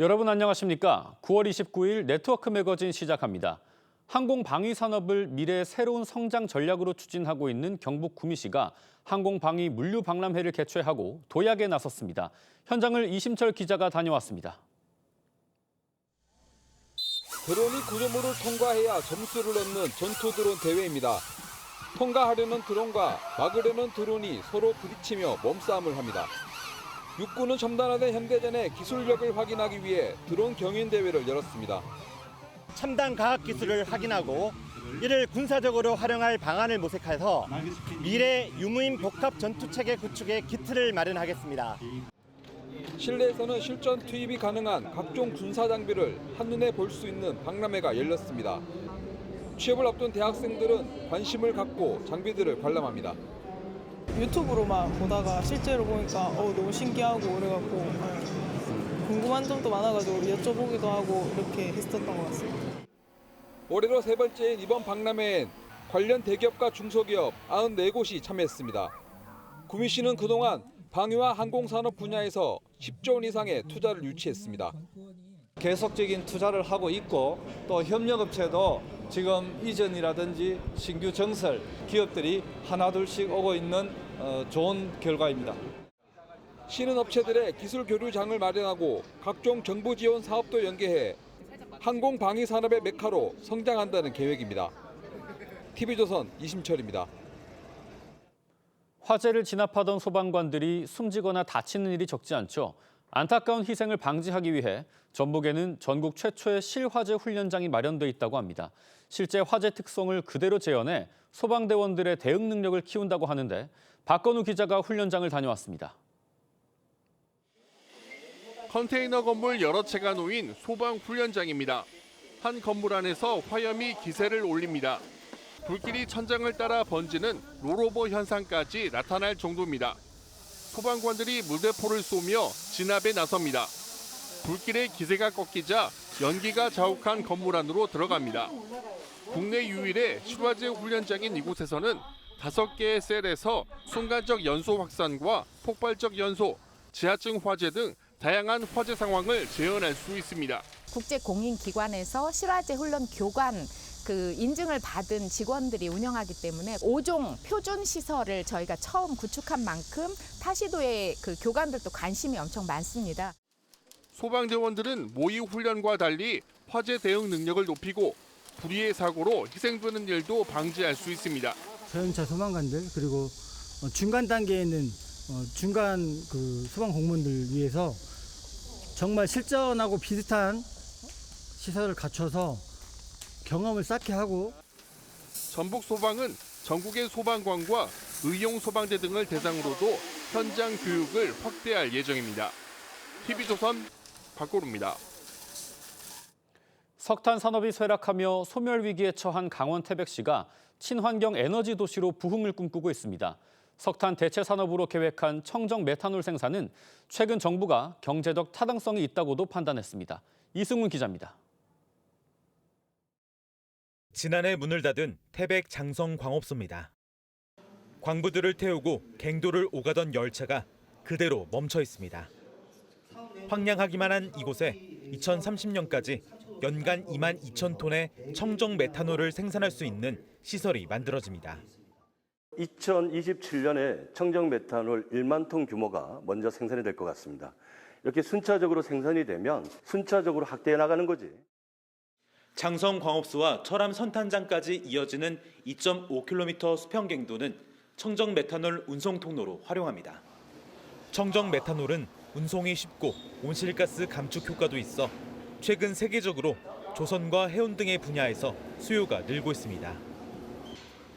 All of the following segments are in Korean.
여러분 안녕하십니까? 9월 29일 네트워크 매거진 시작합니다. 항공 방위 산업을 미래의 새로운 성장 전략으로 추진하고 있는 경북 구미시가 항공 방위 물류 박람회를 개최하고 도약에 나섰습니다. 현장을 이심철 기자가 다녀왔습니다. 드론이 구조물을 통과해야 점수를 얻는 전투 드론 대회입니다. 통과하려는 드론과 막으려는 드론이 서로 부딪히며 몸싸움을 합니다. 육군은 첨단화된 현대전의 기술력을 확인하기 위해 드론 경연 대회를 열었습니다. 첨단 과학 기술을 확인하고 이를 군사적으로 활용할 방안을 모색해서 미래 유무인 복합 전투체계 구축의 기틀을 마련하겠습니다. 실내에서는 실전 투입이 가능한 각종 군사 장비를 한눈에 볼 수 있는 박람회가 열렸습니다. 취업을 앞둔 대학생들은 관심을 갖고 장비들을 관람합니다. 유튜브로만 보다가 실제로 보니까 너무 신기하고 그래갖고 궁금한 점도 많아가지고 여쭤보기도 하고 이렇게 했었던 것 같습니다. 올해로 세 번째인 이번 박람회엔 관련 대기업과 중소기업 94곳이 참여했습니다. 구미시는 그동안 방위와 항공산업 분야에서 10조 원 이상의 투자를 유치했습니다. 계속적인 투자를 하고 있고 또 협력업체도 지금 이전이라든지 신규 정설 기업들이 하나둘씩 오고 있는 좋은 결과입니다. 시는 업체들의 기술 교류장을 마련하고 각종 정부 지원 사업도 연계해 항공 방위 산업의 메카로 성장한다는 계획입니다. TV조선 이심철입니다. 화재를 진압하던 소방관들이 숨지거나 다치는 일이 적지 않죠. 안타까운 희생을 방지하기 위해 전북에는 전국 최초의 실화재 훈련장이 마련돼 있다고 합니다. 실제 화재 특성을 그대로 재현해 소방대원들의 대응 능력을 키운다고 하는데 박건우 기자가 훈련장을 다녀왔습니다. 컨테이너 건물 여러 채가 놓인 소방 훈련장입니다. 한 건물 안에서 화염이 기세를 올립니다. 불길이 천장을 따라 번지는 롤오버 현상까지 나타날 정도입니다. 소방관들이 물대포를 쏘며 진압에 나섭니다. 불길의 기세가 꺾이자 연기가 자욱한 건물 안으로 들어갑니다. 국내 유일의 실화재 훈련장인 이곳에서는 5개의 셀에서 순간적 연소 확산과 폭발적 연소, 지하층 화재 등 다양한 화재 상황을 재현할 수 있습니다. 국제 공인기관에서 실화재 훈련 교관 인증을 받은 직원들이 운영하기 때문에 5종 표준 시설을 저희가 처음 구축한 만큼 타시도의 교관들도 관심이 엄청 많습니다. 소방대원들은 모의 훈련과 달리 화재 대응 능력을 높이고 불의의 사고로 희생되는 일도 방지할 수 있습니다. 자연차 소방관들 그리고 중간 단계에 있는 중간 소방 공무원들 위해서 정말 실전하고 비슷한 시설을 갖춰서 경험을 쌓게 하고 전북 소방은 전국의 소방관과 의용 소방대 등을 대상으로도 현장 교육을 확대할 예정입니다. TV조선 박고루입니다. 석탄 산업이 쇠락하며 소멸 위기에 처한 강원 태백시가 친환경 에너지 도시로 부흥을 꿈꾸고 있습니다. 석탄 대체 산업으로 계획한 청정 메탄올 생산은 최근 정부가 경제적 타당성이 있다고도 판단했습니다. 이승훈 기자입니다. 지난해 문을 닫은 태백 장성 광업소입니다. 광부들을 태우고 갱도를 오가던 열차가 그대로 멈춰 있습니다. 황량하기만 한 이곳에 2030년까지 연간 2만 2천 톤의 청정 메탄올을 생산할 수 있는 시설이 만들어집니다. 2027년에 청정 메탄올 1만 톤 규모가 먼저 생산이 될 것 같습니다. 이렇게 순차적으로 생산이 되면 순차적으로 확대해 나가는 거지. 장성 광업소와 철암 선탄장까지 이어지는 2.5km 수평갱도는 청정 메탄올 운송 통로로 활용합니다. 청정 메탄올은 운송이 쉽고 온실가스 감축 효과도 있어 최근 세계적으로 조선과 해운 등의 분야에서 수요가 늘고 있습니다.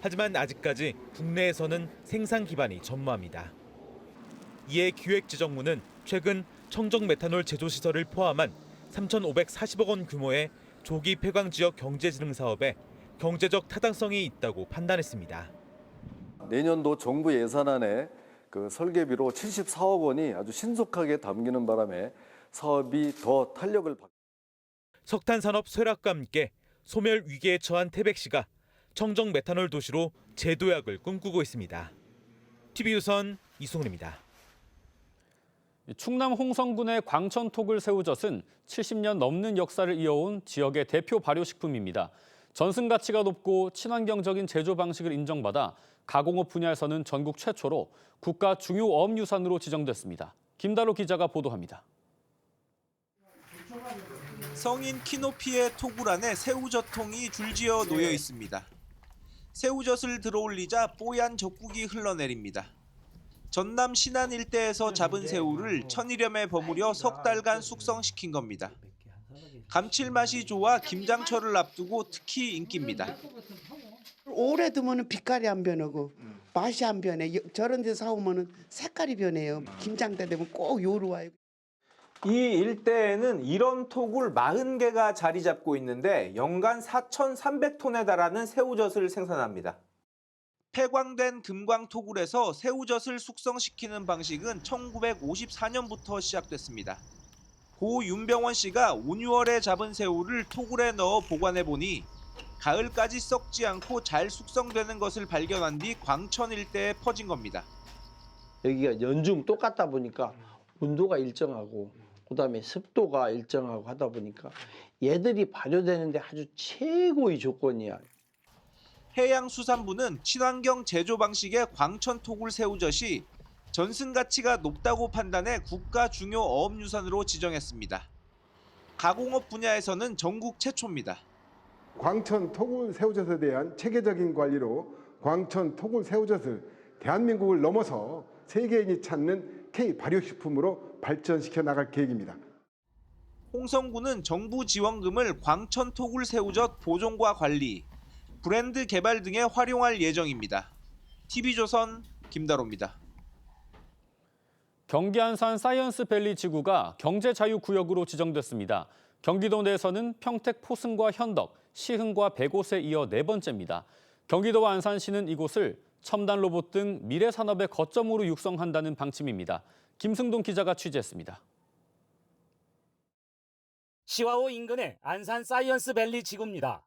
하지만 아직까지 국내에서는 생산 기반이 전무합니다. 이에 기획지정부는 최근 청정 메탄올 제조 시설을 포함한 3,540억 원 규모의 조기 폐광 지역 경제진흥 사업에 경제적 타당성이 있다고 판단했습니다. 내년도 정부 예산안에 설계비로 74억 원이 아주 신속하게 담기는 바람에 사업이 더 탄력을 받. 석탄 산업 쇠락과 함께 소멸 위기에 처한 태백시가 청정 메탄올 도시로 재도약을 꿈꾸고 있습니다. TV조선 이승훈입니다. 충남 홍성군의 광천톡을 새우젓은 70년 넘는 역사를 이어온 지역의 대표 발효식품입니다. 전승 가치가 높고 친환경적인 제조 방식을 인정받아 가공업 분야에서는 전국 최초로 국가 중요 어업유산으로 지정됐습니다. 김다로 기자가 보도합니다. 성인 키높이의 톡을 안에 새우젓통이 줄지어 놓여 있습니다. 새우젓을 들어올리자 뽀얀 젓국이 흘러내립니다. 전남 신안 일대에서 잡은 새우를 천일염에 버무려 석 달간 숙성시킨 겁니다. 감칠맛이 좋아 김장철을 앞두고 특히 인기입니다. 오래 두면 빛깔이 안 변하고 맛이 안 변해. 저런 데서 사오면 색깔이 변해요. 김장 때 되면 꼭 요로 와요. 이 일대에는 이런 톡을 40개가 자리 잡고 있는데 연간 4,300톤에 달하는 새우젓을 생산합니다. 폐광된 금광토굴에서 새우젓을 숙성시키는 방식은 1954년부터 시작됐습니다. 고 윤병원 씨가 5, 6월에 잡은 새우를 토굴에 넣어 보관해 보니 가을까지 썩지 않고 잘 숙성되는 것을 발견한 뒤 광천 일대에 퍼진 겁니다. 여기가 연중 똑같다 보니까 온도가 일정하고 그다음에 습도가 일정하고 하다 보니까 얘들이 발효되는데 아주 최고의 조건이야. 해양수산부는 친환경 제조 방식의 광천토굴 새우젓이 전승 가치가 높다고 판단해 국가 중요 어업유산으로 지정했습니다. 가공업 분야에서는 전국 최초입니다. 광천 토굴 새우젓에 대한 체계적인 관리로 광천 토굴 새우젓을 대한민국을 넘어서 세계인이 찾는 K 발효식품으로 발전시켜 나갈 계획입니다. 홍성군은 정부 지원금을 광천 토굴 새우젓 보존과 관리, 브랜드 개발 등에 활용할 예정입니다. TV조선 김다로입니다. 경기 안산 사이언스밸리 지구가 경제자유구역으로 지정됐습니다. 경기도 내에서는 평택 포승과 현덕, 시흥과 백옷에 이어 4번째입니다. 경기도와 안산시는 이곳을 첨단 로봇 등 미래 산업의 거점으로 육성한다는 방침입니다. 김승동 기자가 취재했습니다. 시와호 인근의 안산 사이언스밸리 지구입니다.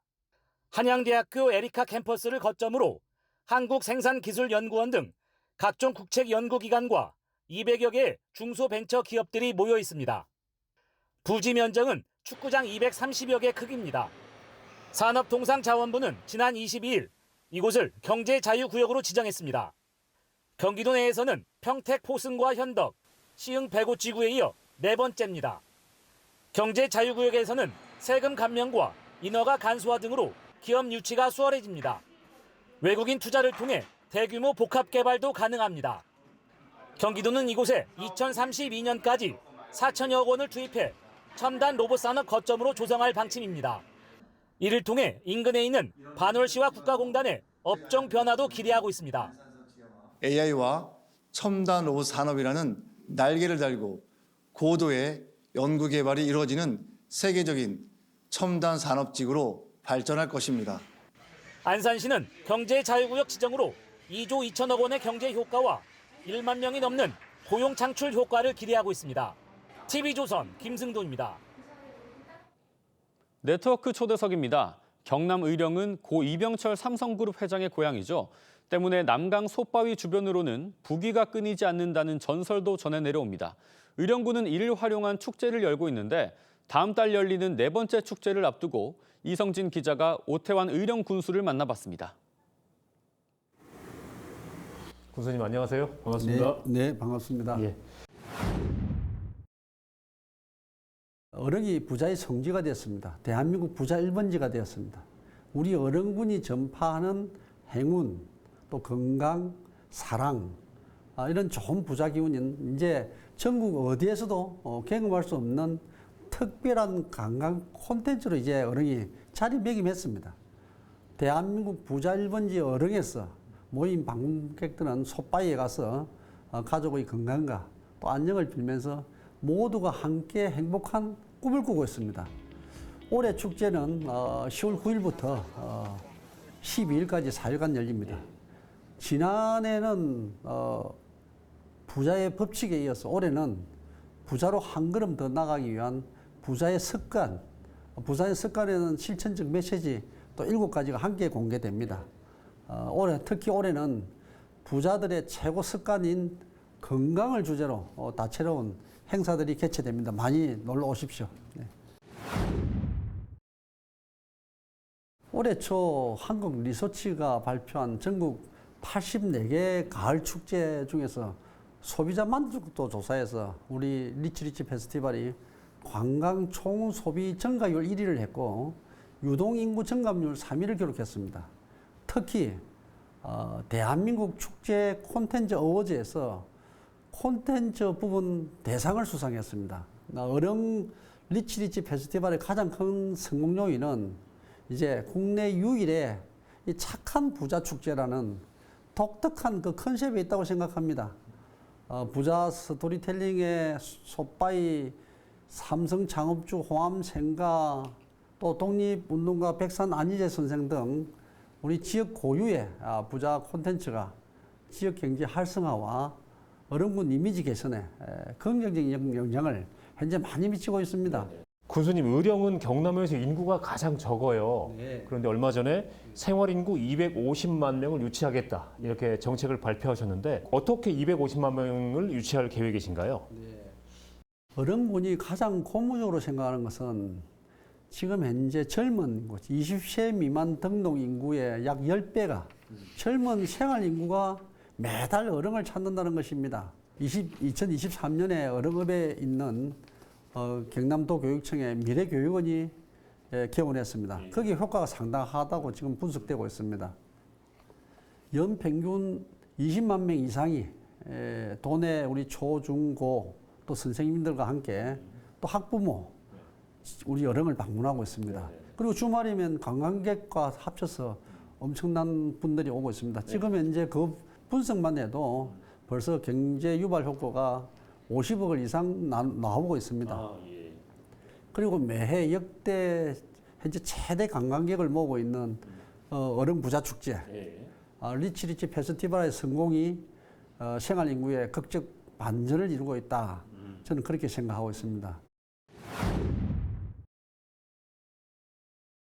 한양대학교 에리카 캠퍼스를 거점으로 한국생산기술연구원 등 각종 국책 연구기관과 200여 개의 중소벤처기업들이 모여 있습니다. 부지 면적은 축구장 230여 개 크기입니다. 산업통상자원부는 지난 22일 이곳을 경제자유구역으로 지정했습니다. 경기도 내에서는 평택 포승과 현덕, 시흥 백옷 지구에 이어 4번째입니다. 경제자유구역에서는 세금 감면과 인허가 간소화 등으로 기업 유치가 수월해집니다. 외국인 투자를 통해 대규모 복합 개발도 가능합니다. 경기도는 이곳에 2032년까지 4천여억 원을 투입해 첨단 로봇 산업 거점으로 조성할 방침입니다. 이를 통해 인근에 있는 반월시와 국가공단의 업종 변화도 기대하고 있습니다. AI와 첨단 로봇 산업이라는 날개를 달고 고도의 연구 개발이 이루어지는 세계적인 첨단 산업지구로 발전할 것입니다. 안산시는 경제자유구역 지정으로 2조 2천억 원의 경제 효과와 1만 명이 넘는 고용 창출 효과를 기대하고 있습니다. TV조선 김승도입니다. 네트워크 초대석입니다. 경남 의령은 고 이병철 삼성그룹 회장의 고향이죠. 때문에 남강 솥바위 주변으로는 부귀가 끊이지 않는다는 전설도 전해 내려옵니다. 의령군은 이를 활용한 축제를 열고 있는데 다음 달 열리는 4번째 축제를 앞두고 이성진 기자가 오태환 의령 군수를 만나봤습니다. 군수님 안녕하세요. 반갑습니다. 네, 반갑습니다. 예. 어령이 부자의 성지가 되었습니다. 대한민국 부자 1번지가 되었습니다. 우리 어령군이 전파하는 행운, 또 건강, 사랑, 이런 좋은 부자 기운은 이제 전국 어디에서도 경험할 수 없는 특별한 관광 콘텐츠로 이제 어령이 자리매김했습니다. 대한민국 부자 1번지 어령에서 모인 방문객들은 솥바위에 가서 가족의 건강과 또 안녕을 빌면서 모두가 함께 행복한 꿈을 꾸고 있습니다. 올해 축제는 10월 9일부터 12일까지 4일간 열립니다. 지난해는 부자의 법칙에 이어서 올해는 부자로 한 걸음 더 나가기 위한 부자의 습관, 부자의 습관에는 실천적 메시지 또 7가지가 함께 공개됩니다. 특히 올해는 부자들의 최고 습관인 건강을 주제로 다채로운 행사들이 개최됩니다. 많이 놀러 오십시오. 네. 올해 초 한국 리서치가 발표한 전국 84개 가을 축제 중에서 소비자 만족도 조사에서 우리 리치리치 페스티벌이 관광 총 소비 증가율 1위를 했고 유동인구 증감률 3위를 기록했습니다. 특히 대한민국 축제 콘텐츠 어워즈에서 콘텐츠 부분 대상을 수상했습니다. 어령 리치리치 페스티벌의 가장 큰 성공 요인은 이제 국내 유일의 이 착한 부자 축제라는 독특한 그 컨셉이 있다고 생각합니다. 부자 스토리텔링의 솥바이, 삼성 창업주 호암 생가, 또 독립운동가 백산 안희재 선생 등 우리 지역 고유의 부자 콘텐츠가 지역 경제 활성화와 어른군 이미지 개선에 긍정적인 영향을 현재 많이 미치고 있습니다. 군수님, 의령은 경남에서 인구가 가장 적어요. 네. 그런데 얼마 전에 생활인구 250만 명을 유치하겠다 이렇게 정책을 발표하셨는데 어떻게 250만 명을 유치할 계획이신가요? 어른군이 가장 고무적으로 생각하는 것은 지금 현재 젊은 20세 미만 등록 인구의 약 10배가 젊은 생활 인구가 매달 어른을 찾는다는 것입니다. 2023년에 어른읍에 있는 경남도 교육청의 미래교육원이 개원했습니다. 거기에 효과가 상당하다고 지금 분석되고 있습니다. 연평균 20만 명 이상이 도내 우리 초, 중, 고 또 선생님들과 함께 또 학부모, 우리 어른을 방문하고 있습니다. 그리고 주말이면 관광객과 합쳐서 엄청난 분들이 오고 있습니다. 지금 현재 그 분석만 해도 벌써 경제 유발 효과가 50억을 이상 나오고 있습니다. 그리고 매해 역대 현재 최대 관광객을 모으고 있는 어른 부자 축제, 리치리치 페스티벌의 성공이 생활 인구의 극적 반전을 이루고 있다. 저는 그렇게 생각하고 있습니다.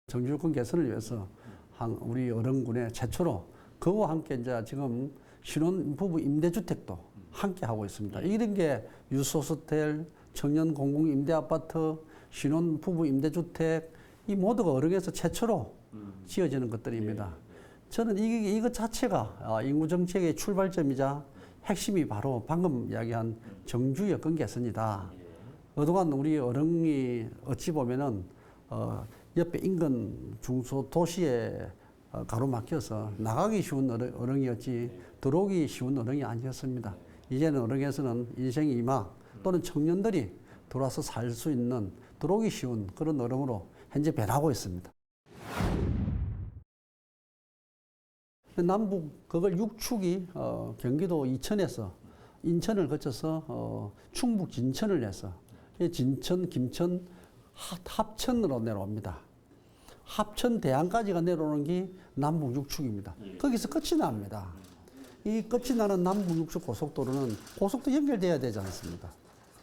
정치요건 개선을 위해서 우리 어른군에 최초로 그와 함께 이제 지금 신혼부부 임대주택도 함께 하고 있습니다. 이런 게 유소호스텔, 청년 공공 임대아파트, 신혼부부 임대주택 이 모두가 어령에서 최초로 지어지는 것들입니다. 저는 이것 자체가 인구정책의 출발점이자 핵심이 바로 방금 이야기한 정주 여건 개선이다. 그동안 우리 어령이 어찌 보면은 옆에 인근 중소도시에 가로막혀서 나가기 쉬운 어령이었지 들어오기 쉬운 어령이 아니었습니다. 이제는 어령에서는 인생의 이막 또는 청년들이 들어와서 살 수 있는 들어오기 쉬운 그런 어령으로 현재 변하고 있습니다. 남북 그걸 6축이 경기도 이천에서 인천을 거쳐서 충북 진천을 해서 진천, 김천, 합천으로 내려옵니다. 합천 대안까지가 내려오는 게 남북 6축입니다. 거기서 끝이 납니다. 이 끝이 나는 남북 6축 고속도로는 고속도 연결돼야 되지 않습니까?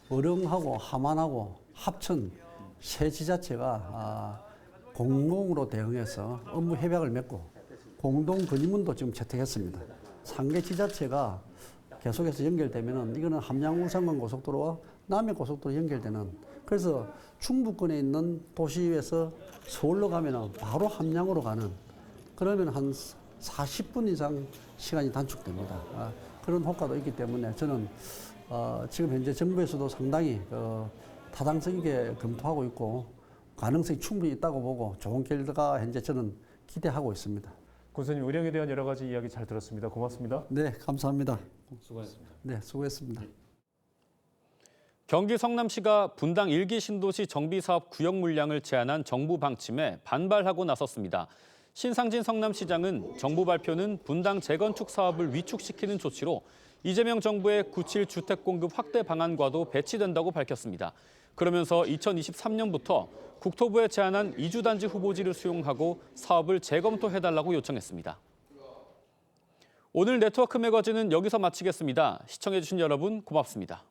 어령하고 함안하고 합천 세 지자체가 공공으로 대응해서 업무 협약을 맺고 공동 건의문도 지금 채택했습니다. 3개 지자체가 계속해서 연결되면은 이거는 함양 울산간 고속도로와 남해 고속도로 연결되는 그래서 충북권에 있는 도시에서 서울로 가면은 바로 함양으로 가는 그러면 한 40분 이상 시간이 단축됩니다. 그런 효과도 있기 때문에 저는 지금 현재 정부에서도 상당히 타당성 있게 검토하고 있고 가능성이 충분히 있다고 보고 좋은 결과 현재 저는 기대하고 있습니다. 군수님, 의령에 대한 여러 가지 이야기 잘 들었습니다. 고맙습니다. 네, 감사합니다. 수고하셨습니다. 네, 수고했습니다. 경기 성남시가 분당 1기 신도시 정비사업 구역 물량을 제한한 정부 방침에 반발하고 나섰습니다. 신상진 성남시장은 정부 발표는 분당 재건축 사업을 위축시키는 조치로 이재명 정부의 97 주택 공급 확대 방안과도 배치된다고 밝혔습니다. 그러면서 2023년부터 국토부에 제안한 이주단지 후보지를 수용하고 사업을 재검토해달라고 요청했습니다. 오늘 네트워크 매거진은 여기서 마치겠습니다. 시청해주신 여러분 고맙습니다.